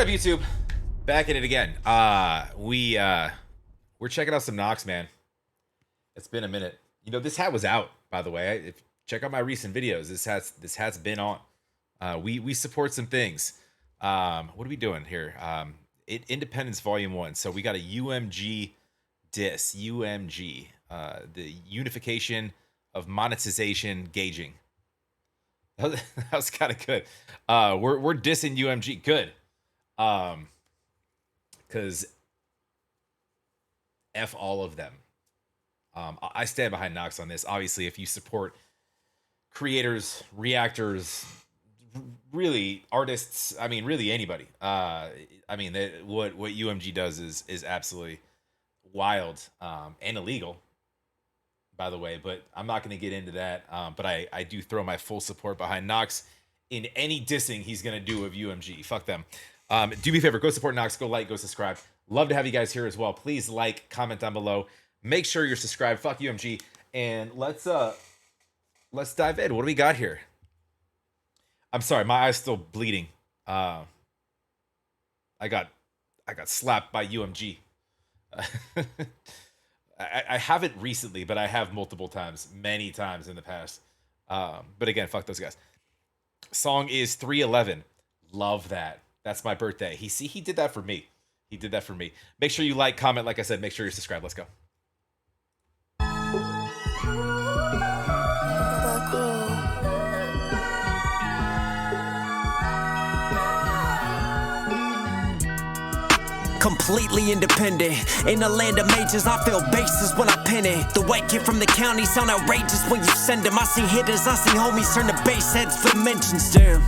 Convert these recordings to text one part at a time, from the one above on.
What up, YouTube? Back at it again. We're checking out some Knox, man. It's been a minute. You know, this hat was out, by the way. If check out my recent videos, this hat's been on. We support some things. What are we doing here? Independence Volume 1. So we got a UMG Diss. UMG. The unification of monetization gauging. That was kind of good. We're dissing UMG. Good. Because F all of them. I stand behind Knox on this. Obviously, if you support creators, reactors, really artists, I mean, really anybody. I mean, what UMG does is absolutely wild and illegal, by the way. But I'm not going to get into that. But I do throw my full support behind Knox in any dissing he's going to do of UMG. Fuck them. Do me a favor, go support Knox, go like, go subscribe. Love to have you guys here as well. Please like, comment down below. Make sure you're subscribed. Fuck UMG. And let's dive in. What do we got here? I'm sorry, my eye's still bleeding. I got slapped by UMG. I haven't recently, but I have multiple times, many times in the past. But again, fuck those guys. Song is 311. Love that. That's my birthday. He did that for me. He did that for me. Make sure you like, comment, like I said, make sure you're subscribed. Let's go. Completely independent. In the land of majors, I feel bases when I pen it. The white kid from the county sound outrageous when you send him. I see hitters, I see homies turn to base heads for mentions. Damn,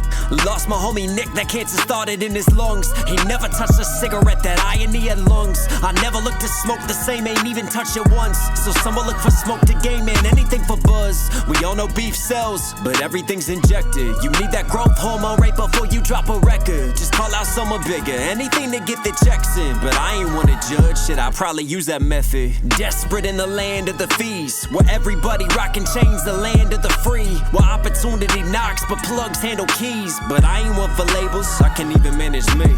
lost my homie Nick, that cancer started in his lungs. He never touched a cigarette, that irony had lungs. I never looked to smoke the same, ain't even touched it once. So some will look for smoke to gain, man, anything for buzz. We all know beef sells, but everything's injected. You need that growth hormone right before you drop a record. Just call out someone bigger, anything to get the checks in. But I ain't wanna judge, shit, I probably use that method. Desperate in the land of the fees, where everybody rockin' chains, the land of the free. Where opportunity knocks, but plugs handle keys. But I ain't one for labels, I can even manage me.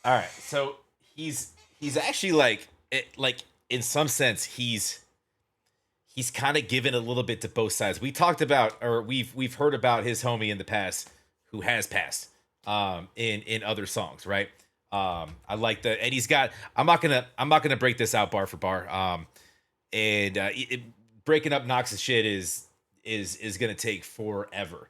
Alright, so he's actually like in some sense, he's kind of given a little bit to both sides. We talked about, or we've heard about his homie in the past who has passed in other songs, right? I like that, and he's got. I'm not gonna break this out bar for bar. Breaking up Knox's shit is gonna take forever.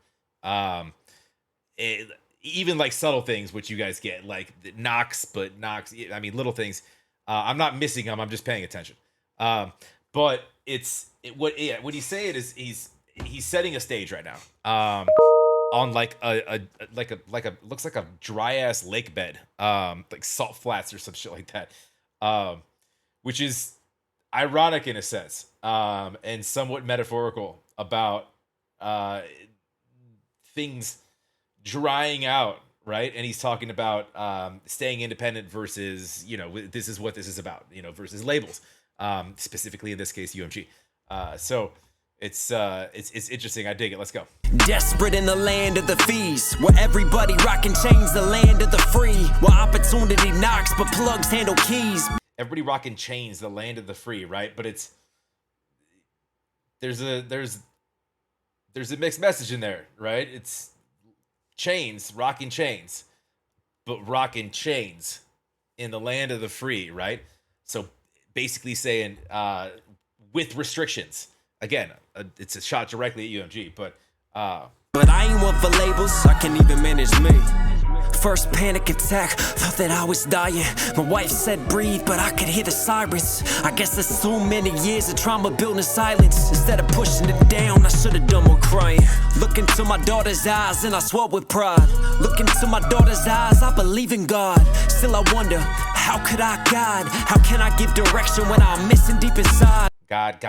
Even like subtle things, which you guys get, like Knox, but Knox. I mean, little things. I'm not missing them. I'm just paying attention. But what he's saying is he's setting a stage right now. On like a looks like a dry ass lake bed, like salt flats or some shit like that, which is ironic in a sense, and somewhat metaphorical about things drying out, right? And he's talking about staying independent versus, you know, this is what this is about, you know, versus labels, specifically in this case UMG. So it's interesting. I dig it. Let's go. Desperate in the land of the fees, where everybody rockin' chains, the land of the free. Where opportunity knocks, but plugs handle keys. Everybody rocking chains, the land of the free, right? But there's a mixed message in there, right? It's chains, rocking chains, but rocking chains in the land of the free, right? So basically saying with restrictions. Again, it's a shot directly at UMG, but I ain't one for labels, I can even manage me. First panic attack, thought that I was dying. My wife said breathe, but I could hear the sirens. I guess that's so many years of trauma built in silence. Instead of pushing it down, I should've done more crying. Look into my daughter's eyes and I swell with pride. Look into my daughter's eyes, I believe in God. Still I wonder, how could I guide? How can I give direction when I'm missing deep inside? guide.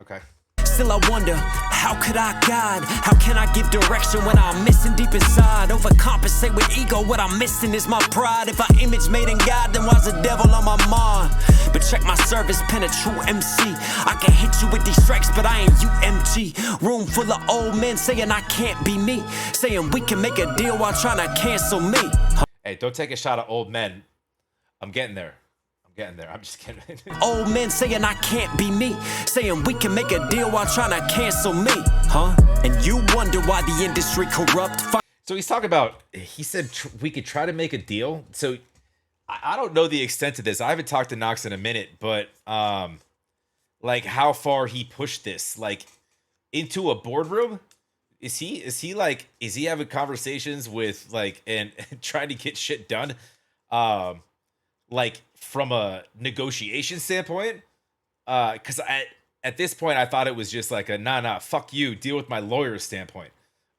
Okay. Still I wonder, how could I guide? How can I give direction when I'm missing deep inside? Overcompensate with ego, what I'm missing is my pride. If I image made in God, then why's the devil on my mind? But check my service, pen a true MC. I can hit you with these strikes, but I ain't UMG. Room full of old men saying I can't be me, saying we can make a deal while trying to cancel me. Hey, don't take a shot at old men. I'm getting there. I'm just kidding. Old men saying I can't be me, saying we can make a deal while trying to cancel me, huh? And you wonder why the industry corrupt. So he's talking about, he said we could try to make a deal. So I don't know the extent of this. I haven't talked to Knox in a minute, but like how far he pushed this, like into a boardroom. Is he having conversations with like and trying to get shit done? Like from a negotiation standpoint, because at this point I thought it was just like a nah, fuck you, deal with my lawyer standpoint.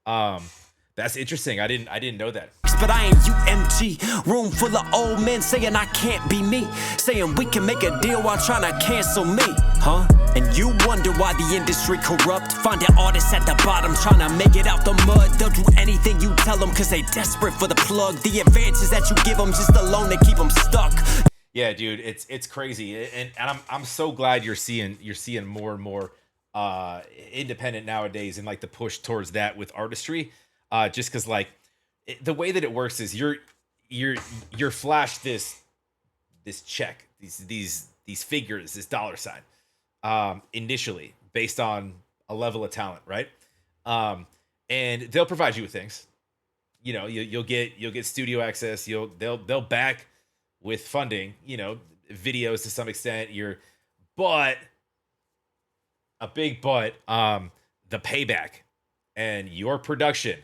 That's interesting. I didn't know that. But I ain't UMG. Room full of old men saying I can't be me, saying we can make a deal while trying to cancel me, huh? And you wonder why the industry corrupt. Find an artist at the bottom trying to make it out the mud. They'll do anything you tell them cause they desperate for the plug. The advances that you give them just alone to keep them stuck. Yeah, dude, it's crazy, and I'm so glad you're seeing more and more independent nowadays, and like the push towards that with artistry, just because like the way that it works is you're flashed this check, these figures, this dollar sign, initially based on a level of talent, right? And they'll provide you with things, you know, you'll get studio access, they'll back with funding, you know, videos to some extent, but a big but, the payback and your production,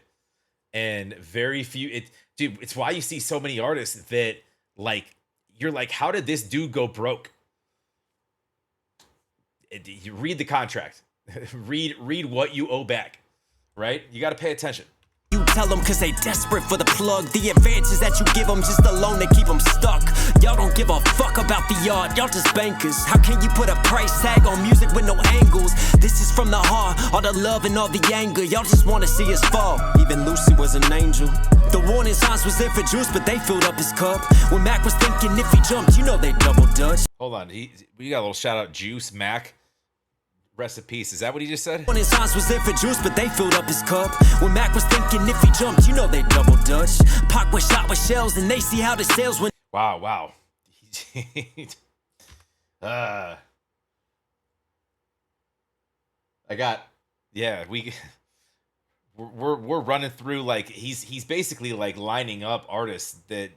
and very few, dude, it's why you see so many artists that like, you're like, how did this dude go broke? You read the contract, read what you owe back, right? You got to pay attention. You tell them cause they desperate for the plug. The advances that you give them just alone to keep them stuck. Y'all don't give a fuck about the art, y'all just bankers. How can you put a price tag on music with no angles? This is from the heart, all the love and all the anger. Y'all just wanna see us fall. Even Lucy was an angel. The warning signs was there for Juice, but they filled up his cup. When Mac was thinking if he jumped, you know they double dutch. Hold on, we got a little shout out, Juice, Mac. Rest in peace. Is that what he just said? When his eyes was there for Juice, but they filled up his cup. When Mac was thinking if he jumped, you know they double dutch. Pac was shot with shells, and they see how the sales went. Wow. We're running through, like he's basically like lining up artists that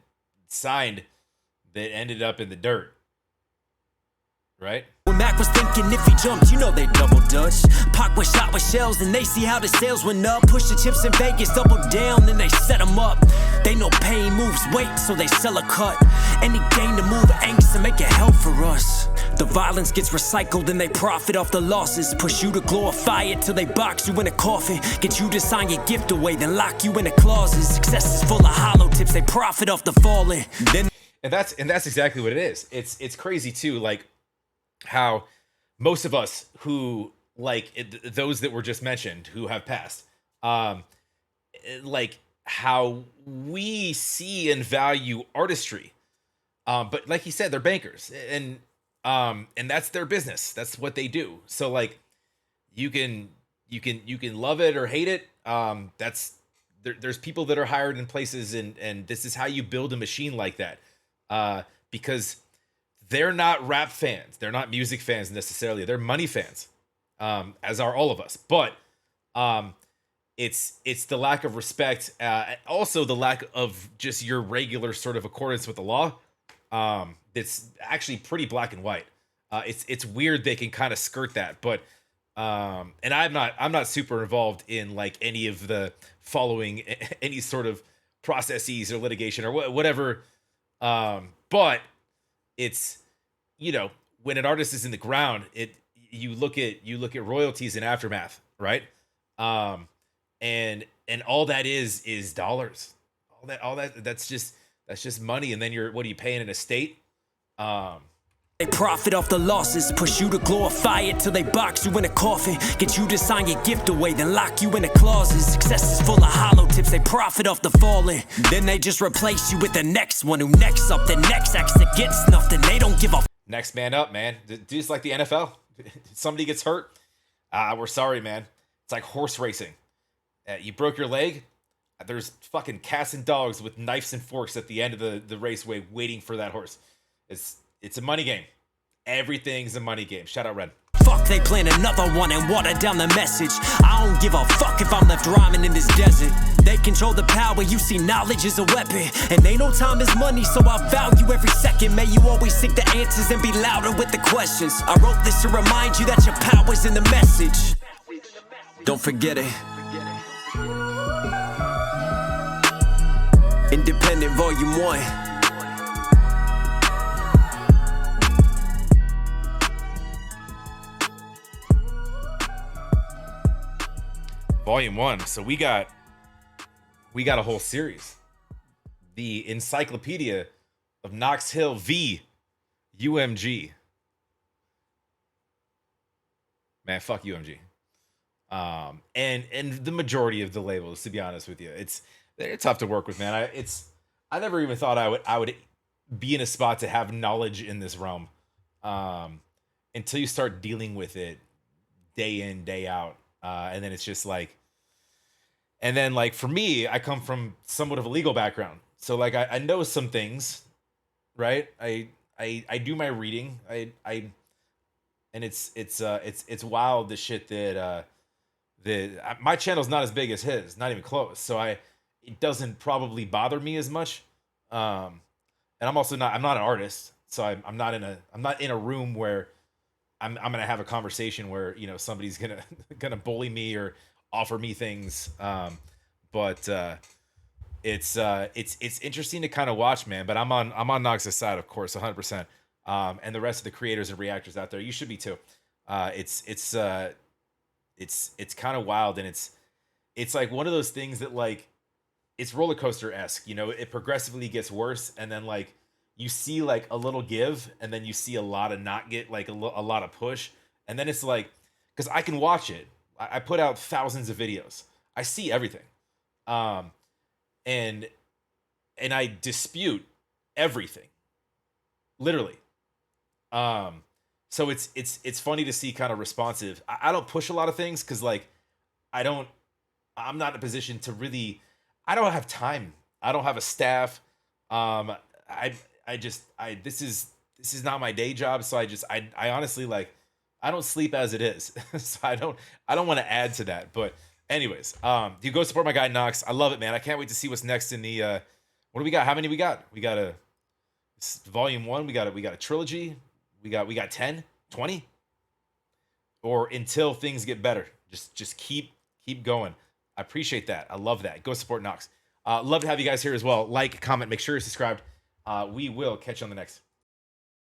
signed that ended up in the dirt, right? When Mac was thinking if he jumped, you know they double dutch. Pac was shot with shells, and they see how the sales went up. Push the chips in Vegas, double down, then they set them up. They know pain moves weight, so they sell a cut. Any gain to move angst and make it hell for us. The violence gets recycled and they profit off the losses. Push you to glorify it till they box you in a coffin. Get you to sign your gift away, then lock you in a closet. Success is full of hollow tips, they profit off the falling. And that's exactly what it is. It's crazy too, like how most of us who like those that were just mentioned who have passed, like how we see and value artistry, but like he said, they're bankers, and that's their business, that's what they do. So like you can love it or hate it. There's people that are hired in places, and this is how you build a machine like that, because they're not rap fans. They're not music fans necessarily. They're money fans, as are all of us. But it's the lack of respect, also the lack of just your regular sort of accordance with the law. That's actually pretty black and white. It's weird they can kind of skirt that, but and I'm not super involved in like any of the following any sort of processes or litigation or whatever. But it's, you know, when an artist is in the ground, you look at royalties and aftermath, right? And all that is dollars. That's just money. And then what are you paying an estate? They profit off the losses, push you to glorify it till they box you in a coffin, get you to sign your gift away, then lock you in a closet. Success is full of hollow tips, they profit off the falling, then they just replace you with the next one who next up, the next acts that get snuffed, and they don't give a next man up, man. Dude's like the NFL. Somebody gets hurt, we're sorry, man. It's like horse racing. You broke your leg, there's fucking cats and dogs with knives and forks at the end of the raceway waiting for that horse. It's a money game. Everything's a money game. Shout out Red. Fuck, they plan another one and water down the message. I don't give a fuck if I'm left rhyming in this desert. They control the power, you see knowledge is a weapon, and they know time is money, so I value every second. May you always seek the answers and be louder with the questions. I wrote this to remind you that your power's in the message. Don't forget it. Independent Volume 1. Volume 1. So we got a whole series. The Encyclopedia of Knox Hill v. UMG. Man, fuck UMG. And the majority of the labels, to be honest with you, they're tough to work with, man. I never even thought I would be in a spot to have knowledge in this realm, until you start dealing with it day in, day out, and then it's just like. And then, like, for me, I come from somewhat of a legal background. So, like, I know some things, right? I do my reading. And it's wild, the shit that my channel's not as big as his, not even close. So it doesn't probably bother me as much. And I'm also I'm not an artist. So I'm not in a room where I'm gonna have a conversation where, you know, somebody's gonna bully me or offer me things, but it's interesting to kind of watch, man. But I'm on Knox's side, of course, 100%. And the rest of the creators and reactors out there, you should be too. It's kind of wild, and it's like one of those things that, like, it's roller coaster-esque, you know. It progressively gets worse, and then, like, you see like a little give, and then you see a lot of not get, like a lot of push, and then it's like, because I can watch it. I put out thousands of videos. I see everything. And I dispute everything. Literally. So it's funny to see kind of responsive. I don't push a lot of things because, like, I'm not in a position to really, I don't have time. I don't have a staff. This is not my day job. So I honestly, like, I don't sleep as it is. So I don't want to add to that. But anyways, you go support my guy Knox. I love it, man. I can't wait to see what's next in the what do we got? How many we got? We got a volume 1, we got a trilogy, we got 10, 20. Or until things get better. Just keep going. I appreciate that. I love that. Go support Knox. Love to have you guys here as well. Like, comment, make sure you're subscribed. We will catch you on the next.